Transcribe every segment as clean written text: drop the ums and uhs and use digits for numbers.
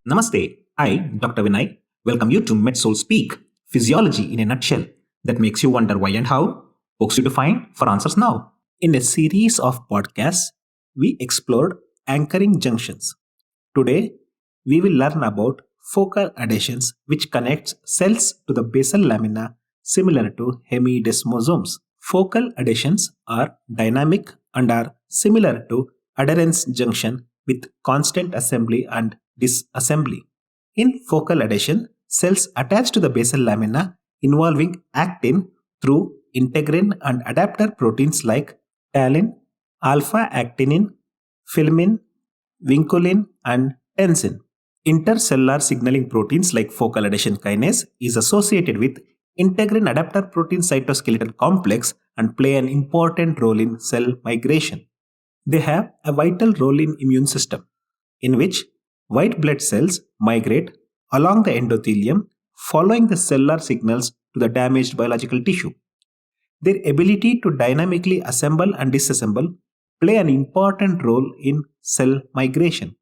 Namaste. I, Dr. Vinay, welcome you to MedSoul Speak, physiology in a nutshell that makes you wonder why and how, pokes you to find for answers now. In a series of podcasts, we explored anchoring junctions. Today, we will learn about focal adhesions which connects cells to the basal lamina similar to hemidesmosomes. Focal adhesions are dynamic and are similar to adherence junction with constant assembly and disassembly. In focal adhesion, cells attach to the basal lamina involving actin through integrin and adapter proteins like talin, alpha actinin, filmin, vinculin, and tensin. Intercellular signaling proteins like focal adhesion kinase is associated with integrin adapter protein cytoskeleton complex and play an important role in cell migration. They have a vital role in immune system, in which white blood cells migrate along the endothelium following the cellular signals to the damaged biological tissue. Their ability to dynamically assemble and disassemble play an important role in cell migration.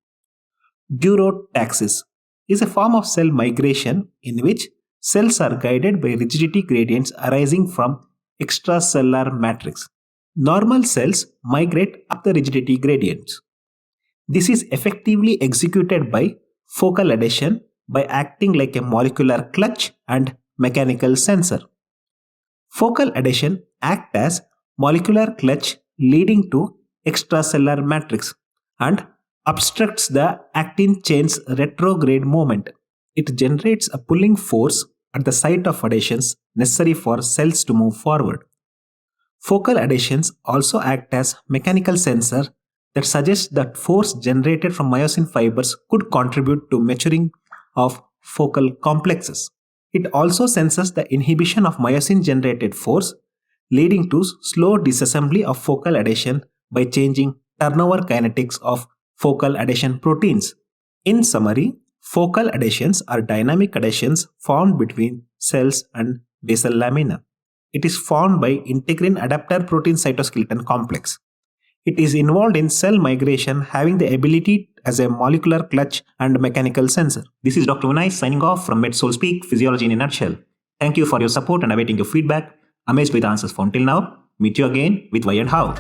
Durotaxis is a form of cell migration in which cells are guided by rigidity gradients arising from extracellular matrix. Normal cells migrate up the rigidity gradients. This is effectively executed by focal adhesion by acting like a molecular clutch and mechanical sensor. Focal adhesion acts as molecular clutch leading to extracellular matrix and obstructs the actin chain's retrograde movement. It generates a pulling force at the site of adhesions necessary for cells to move forward. Focal adhesions also act as mechanical sensor that suggests that force generated from myosin fibers could contribute to maturing of focal complexes. It also senses the inhibition of myosin generated force, leading to slow disassembly of focal adhesion by changing turnover kinetics of focal adhesion proteins. In summary, focal adhesions are dynamic adhesions formed between cells and basal lamina. It is formed by integrin adapter protein cytoskeleton complex. It is involved in cell migration, having the ability as a molecular clutch and mechanical sensor. This is Dr. Vinay signing off from MedSoul Speak, physiology in a nutshell. Thank you for your support and awaiting your feedback. Amazed with the answers found till now. Meet you again with why and how.